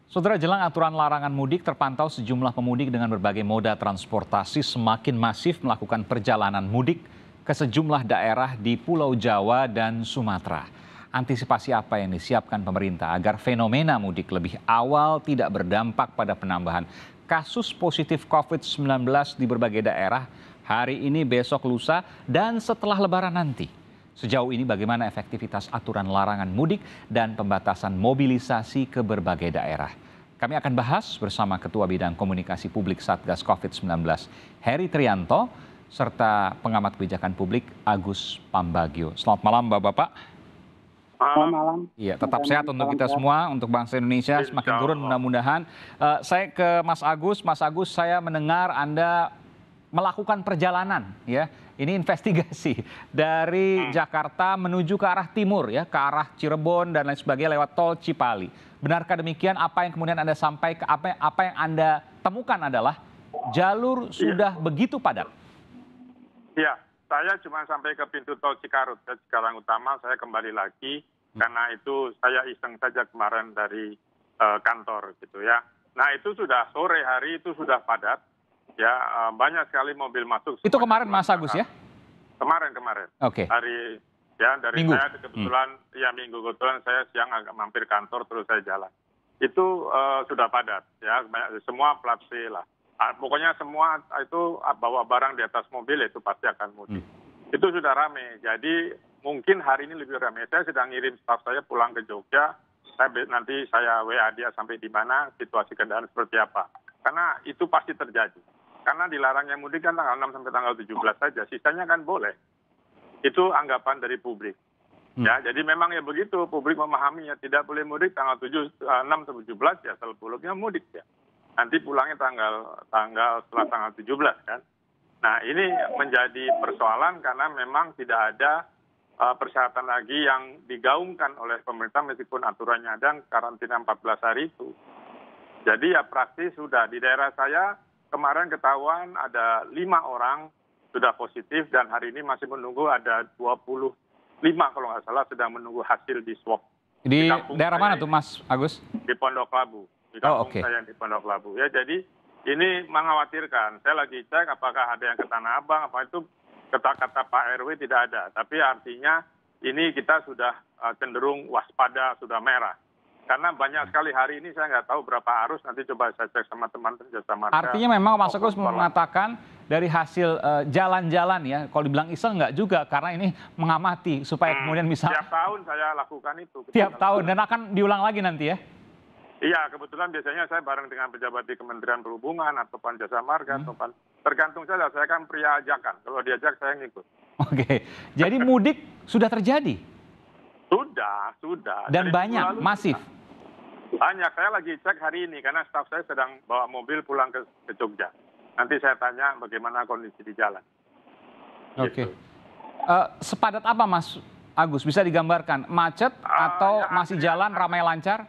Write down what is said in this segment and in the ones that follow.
Saudara, jelang aturan larangan mudik terpantau sejumlah pemudik dengan berbagai moda transportasi semakin masif melakukan perjalanan mudik ke sejumlah daerah di Pulau Jawa dan Sumatera. Antisipasi apa yang disiapkan pemerintah agar fenomena mudik lebih awal tidak berdampak pada penambahan kasus positif COVID-19 di berbagai daerah hari ini, besok, lusa, dan setelah Lebaran nanti? Sejauh ini bagaimana efektivitas aturan larangan mudik dan pembatasan mobilisasi ke berbagai daerah? Kami akan bahas bersama Ketua Bidang Komunikasi Publik Satgas COVID-19, Heri Trianto, serta pengamat kebijakan publik Agus Pambagio. Selamat malam Bapak-Bapak. Selamat malam. Iya, tetap sehat untuk kita semua, untuk bangsa Indonesia semakin turun mudah-mudahan. Saya ke Mas Agus. Mas Agus, saya mendengar Anda melakukan perjalanan, ya. Ini investigasi dari Jakarta menuju ke arah timur, ya, ke arah Cirebon dan lain sebagainya lewat tol Cipali. Benarkah demikian? Apa yang kemudian Anda sampaikan, apa yang Anda temukan adalah jalur sudah begitu padat? Iya, saya cuma sampai ke pintu tol Cikarut, Cikarang Utama. Saya kembali lagi karena itu saya iseng saja kemarin dari kantor, gitu ya. Nah itu sudah sore hari itu sudah padat. Ya, banyak sekali mobil masuk. Itu kemarin Mas Agus ya? Kemarin. Oke. Hari ya dari Minggu. saya kebetulan ya minggu kebetulan saya siang agak mampir kantor terus saya jalan. Itu sudah padat ya, semua plat C lah. Pokoknya semua itu bawa barang di atas mobil itu pasti akan mudik. Itu sudah rame. Jadi mungkin hari ini lebih rame. Saya sedang ngirim staf saya pulang ke Jogja. Nanti saya WA dia sampai di mana, situasi kendaraan seperti apa. Karena itu pasti terjadi. Karena dilarangnya mudik kan tanggal 6 sampai tanggal 17 saja, sisanya kan boleh. Itu anggapan dari publik. Ya, jadi memang ya begitu, publik memahaminya tidak boleh mudik tanggal 6 sampai 17 ya, selebuluknya mudik ya. Nanti pulangnya tanggal setelah tanggal 17 kan. Nah, ini menjadi persoalan karena memang tidak ada persyaratan lagi yang digaungkan oleh pemerintah meskipun aturannya ada karantina 14 hari itu. Jadi ya praktis sudah di daerah saya kemarin ketahuan ada 5 orang sudah positif dan hari ini masih menunggu ada 25 kalau nggak salah sedang menunggu hasil di swab. Di daerah mana tuh Mas Agus? Di Pondok Labu. Di kampung saya di Pondok Labu. Ya jadi ini mengkhawatirkan. Saya lagi cek apakah ada yang ke Tanah Abang, apa itu kata-kata Pak RW tidak ada. Tapi artinya ini kita sudah cenderung waspada, sudah merah. Karena banyak sekali hari ini saya nggak tahu berapa arus, nanti coba saya cek sama teman-teman jasa marga. Artinya memang Mas Agus mengatakan dari hasil jalan-jalan ya, kalau dibilang iseng nggak juga, karena ini mengamati supaya kemudian bisa... Tiap tahun saya lakukan itu. Tiap tahun, dan akan diulang lagi nanti ya? Iya, kebetulan biasanya saya bareng dengan pejabat di Kementerian Perhubungan, atau jasa marga, atau tergantung saya kan pria ajakan, kalau diajak saya ngikut. Oke, jadi mudik sudah terjadi? Sudah. Dan banyak, masif? Banyak, saya lagi cek hari ini karena staf saya sedang bawa mobil pulang ke Jogja. Nanti saya tanya bagaimana kondisi di jalan. Oke. Sepadat apa Mas Agus? Bisa digambarkan? Macet atau ya, masih jalan ramai lancar?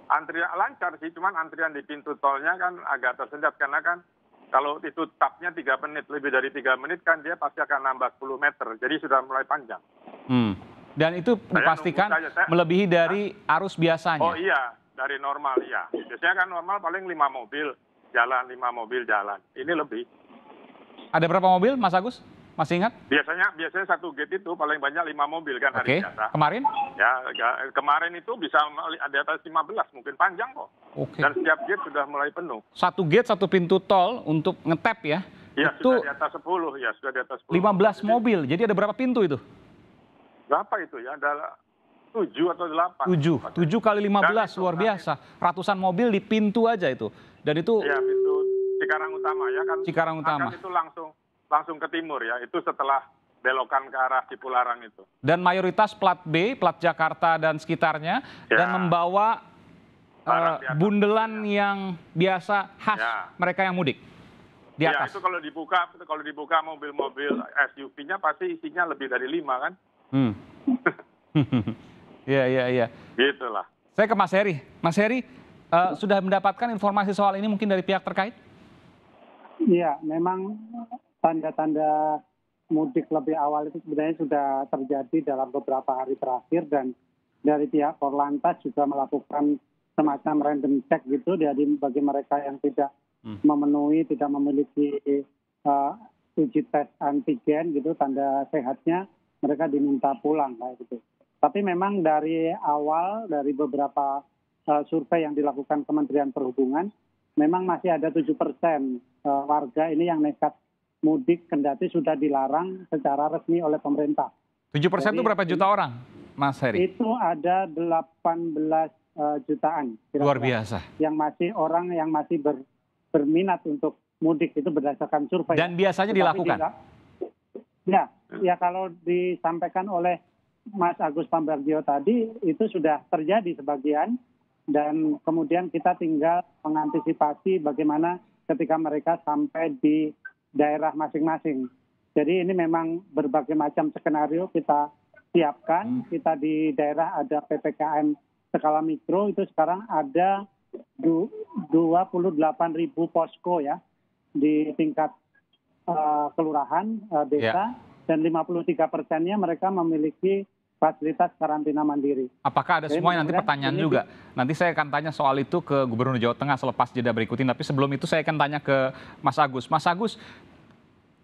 Antrian lancar sih, cuman antrian di pintu tolnya kan agak tersendat karena kan kalau itu tapnya 3 menit, lebih dari 3 menit kan dia pasti akan nambah 10 meter. Jadi sudah mulai panjang. Dan itu dipastikan melebihi dari arus biasanya? Oh iya. Dari normal, ya. Biasanya kan normal paling 5 mobil jalan. Ini lebih. Ada berapa mobil, Mas Agus? Masih ingat? Biasanya satu gate itu paling banyak 5 mobil kan hari biasa. Kemarin? Ya, kemarin itu bisa di atas 15, mungkin panjang kok. Dan setiap gate sudah mulai penuh. Satu gate, satu pintu tol untuk ngetap ya? Ya, itu sudah di atas 10, ya sudah di atas 10. 15 mobil, jadi ada berapa pintu itu? Berapa itu ya? Ada 7 atau 8. 7 kali 15, luar biasa. Ratusan mobil di pintu aja itu. Dan itu... Iya, pintu Cikarang Utama ya kan. Cikarang Utama. Itu langsung ke timur ya. Itu setelah belokan ke arah Cipularang itu. Dan mayoritas plat B, plat Jakarta dan sekitarnya. Ya. Dan membawa bundelan yang biasa khas mereka yang mudik. Di atas. Ya, itu kalau dibuka mobil-mobil SUV-nya pasti isinya lebih dari 5 kan. Iya. Gitulah. Saya ke Mas Heri. Mas Heri, sudah mendapatkan informasi soal ini mungkin dari pihak terkait? Iya, memang tanda-tanda mudik lebih awal itu sebenarnya sudah terjadi dalam beberapa hari terakhir dan dari pihak Korlantas juga melakukan semacam random check gitu, jadi bagi mereka yang tidak memenuhi, tidak memiliki uji tes antigen gitu, tanda sehatnya, mereka diminta pulang kayak gitu. Tapi memang dari awal, dari beberapa survei yang dilakukan Kementerian Perhubungan, memang masih ada 7% warga ini yang nekat mudik kendati sudah dilarang secara resmi oleh pemerintah. 7% itu berapa juta orang, Mas Heri? Itu ada 18 jutaan. Luar biasa. Yang masih orang yang masih berminat untuk mudik, itu berdasarkan survei. Dan biasanya dilakukan? Ya kalau disampaikan oleh Mas Agus Pambagio tadi, itu sudah terjadi sebagian. Dan kemudian kita tinggal mengantisipasi bagaimana ketika mereka sampai di daerah masing-masing. Jadi ini memang berbagai macam skenario kita siapkan. Kita di daerah ada PPKM skala mikro, itu sekarang ada 28.000 posko ya di tingkat kelurahan, desa, dan 53%-nya mereka memiliki fasilitas karantina mandiri. Apakah ada semua nanti pertanyaan juga? Nanti saya akan tanya soal itu ke Gubernur Jawa Tengah selepas jeda berikut ini. Tapi sebelum itu saya akan tanya ke Mas Agus. Mas Agus,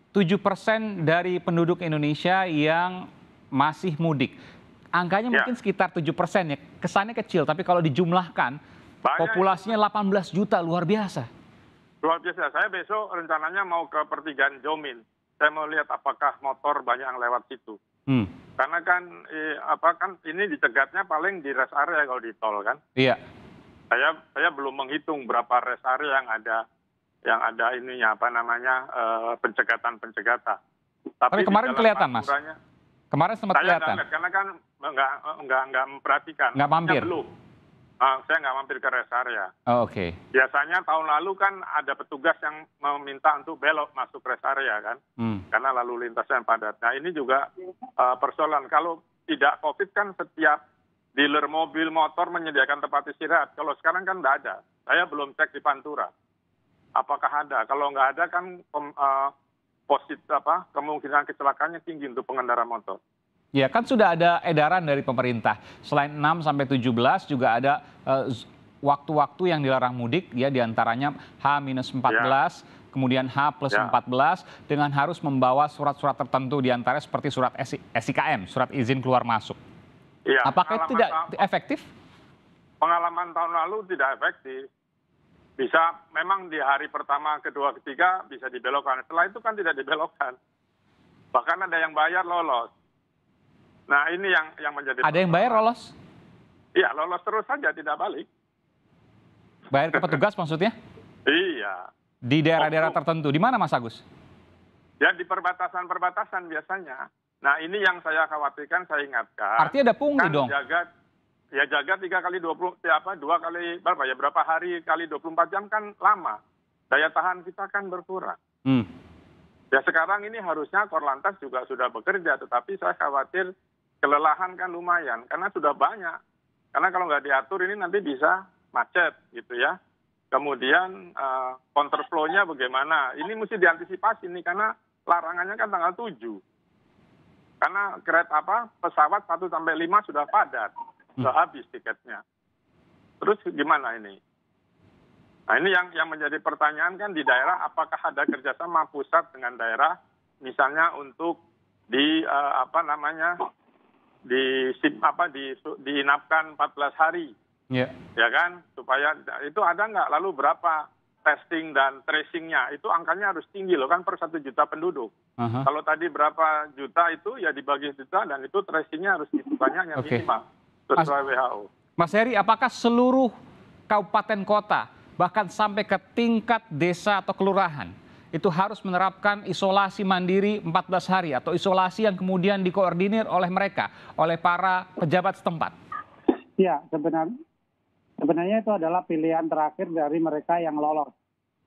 7% dari penduduk Indonesia yang masih mudik. Angkanya mungkin sekitar 7% ya. Kesannya kecil, tapi kalau dijumlahkan, populasinya 18 juta, luar biasa. Luar biasa. Saya besok rencananya mau ke pertigaan Jomin. Saya mau lihat apakah motor banyak yang lewat situ. Karena kan ini dicegatnya paling di rest area kalau di tol kan. Iya. Saya belum menghitung berapa rest area yang ada ininya pencegatan. Tapi kemarin kelihatan, Mas. Kemarin sempat kelihatan. Karena kan nggak memperhatikan. Nggak mampir. Belum. Saya nggak mampir ke rest area. Oh, oke. Biasanya tahun lalu kan ada petugas yang meminta untuk belok masuk rest area kan, karena lalu lintasnya padat. Nah ini juga persoalan. Kalau tidak COVID kan setiap dealer mobil motor menyediakan tempat istirahat. Kalau sekarang kan nggak ada. Saya belum cek di Pantura. Apakah ada? Kalau nggak ada kan kemungkinan kecelakaannya tinggi untuk pengendara motor. Ya kan sudah ada edaran dari pemerintah. Selain 6 sampai 17 juga ada waktu-waktu yang dilarang mudik, ya diantaranya H-14, kemudian H+14, dengan harus membawa surat-surat tertentu diantaranya seperti surat SIKM, surat izin keluar masuk. Ya, apakah itu tidak efektif? Pengalaman tahun lalu tidak efektif. Bisa memang di hari pertama, kedua, ketiga bisa dibelokkan. Setelah itu kan tidak dibelokkan. Bahkan ada yang bayar lolos. Nah ini yang menjadi. Ada yang bayar lolos? Iya, lolos terus saja, tidak balik. Bayar ke petugas maksudnya? Iya. Di daerah-daerah tertentu, di mana Mas Agus? Ya di perbatasan biasanya. Nah ini yang saya khawatirkan, saya ingatkan. Artinya ada pungli dong? Jaga 3 kali 20, berapa hari kali 24 jam kan lama. Daya tahan kita kan berkurang. Ya sekarang ini harusnya Korlantas juga sudah bekerja, tetapi saya khawatir kelelahan kan lumayan, karena sudah banyak. Karena kalau nggak diatur ini nanti bisa macet gitu ya. Kemudian counterflow-nya bagaimana? Ini mesti diantisipasi nih, karena larangannya kan tanggal 7. Karena pesawat 1 sampai 5 sudah padat, sudah habis tiketnya. Terus gimana ini? Nah ini yang menjadi pertanyaan kan di daerah, apakah ada kerjasama pusat dengan daerah, misalnya untuk diinapkan 14 hari, ya kan, supaya itu ada nggak, lalu berapa testing dan tracingnya, itu angkanya harus tinggi loh kan per 1 juta penduduk. Kalau tadi berapa juta itu ya dibagi juta, dan itu tracingnya harus banyaknya minimal sesuai WHO. Mas Heri, apakah seluruh kabupaten kota bahkan sampai ke tingkat desa atau kelurahan itu harus menerapkan isolasi mandiri 14 hari atau isolasi yang kemudian dikoordinir oleh mereka, oleh para pejabat setempat? Ya, sebenarnya itu adalah pilihan terakhir dari mereka yang lolos.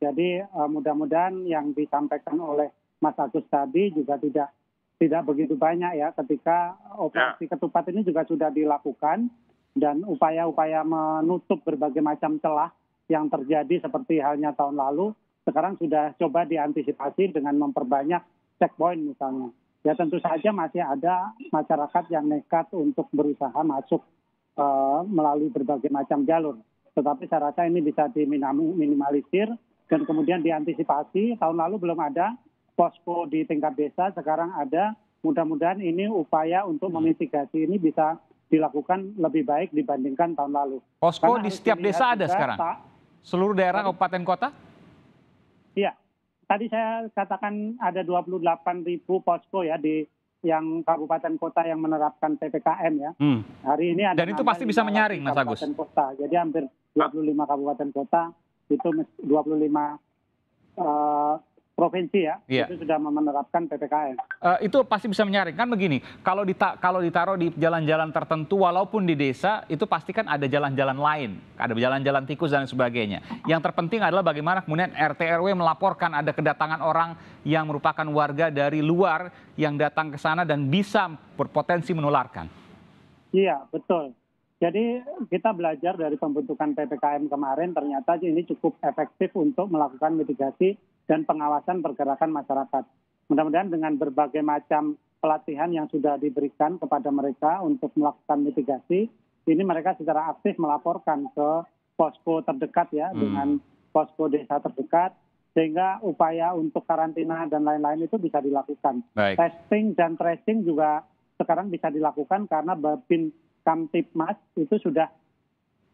Jadi mudah-mudahan yang disampaikan oleh Mas Agus tadi juga tidak begitu banyak ya, ketika operasi ketupat ini juga sudah dilakukan, dan upaya-upaya menutup berbagai macam celah yang terjadi seperti halnya tahun lalu, sekarang sudah coba diantisipasi dengan memperbanyak checkpoint misalnya. Ya tentu saja masih ada masyarakat yang nekat untuk berusaha masuk melalui berbagai macam jalur. Tetapi saya rasa ini bisa diminimalisir dan kemudian diantisipasi. Tahun lalu belum ada posko di tingkat desa, sekarang ada. Mudah-mudahan ini upaya untuk memitigasi ini bisa dilakukan lebih baik dibandingkan tahun lalu. Posko Karena di harus setiap dilihat desa ada juga, sekarang? Pak, Seluruh daerah kabupaten kota? iya. Tadi saya katakan ada 28.000 posko ya di yang kabupaten kota yang menerapkan PPKM ya. Hari ini ada. Dan itu pasti bisa menyaring, Mas Agus. Kabupaten kota. Jadi hampir 25 kabupaten kota, itu 25 provinsi ya, Iya. itu sudah menerapkan PPKM. Itu pasti bisa menyaring. Kan begini, kalau ditaruh di jalan-jalan tertentu walaupun di desa, itu pasti kan ada jalan-jalan lain, ada jalan-jalan tikus dan sebagainya. Yang terpenting adalah bagaimana kemudian RT RW melaporkan ada kedatangan orang yang merupakan warga dari luar yang datang ke sana dan bisa berpotensi menularkan. Iya, betul. Jadi kita belajar dari pembentukan PPKM kemarin, ternyata ini cukup efektif untuk melakukan mitigasi dan pengawasan pergerakan masyarakat. Mudah-mudahan dengan berbagai macam pelatihan yang sudah diberikan kepada mereka untuk melakukan mitigasi, ini mereka secara aktif melaporkan ke posko terdekat ya, dengan posko desa terdekat, sehingga upaya untuk karantina dan lain-lain itu bisa dilakukan. Baik. Testing dan tracing juga sekarang bisa dilakukan karena Babin Kamtipmas itu sudah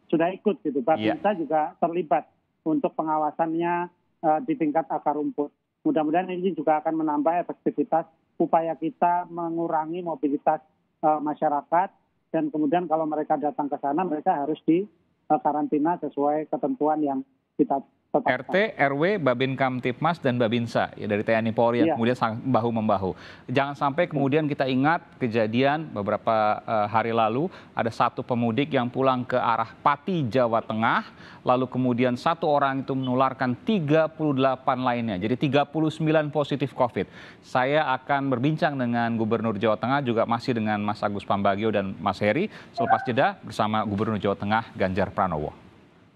ikut gitu. Babinsa juga terlibat untuk pengawasannya di tingkat akar rumput. Mudah-mudahan ini juga akan menambah efektivitas upaya kita mengurangi mobilitas masyarakat, dan kemudian kalau mereka datang ke sana mereka harus di karantina sesuai ketentuan yang kita tetapkan. RT, RW, Babin Kamtipmas, dan Babinsa ya, dari TNI Polri yang kemudian bahu-membahu. Jangan sampai kemudian kita ingat kejadian beberapa hari lalu ada satu pemudik yang pulang ke arah Pati, Jawa Tengah, lalu kemudian satu orang itu menularkan 38 lainnya, jadi 39 positif COVID. Saya akan berbincang dengan Gubernur Jawa Tengah, juga masih dengan Mas Agus Pambagio dan Mas Heri, selepas jeda bersama Gubernur Jawa Tengah Ganjar Pranowo.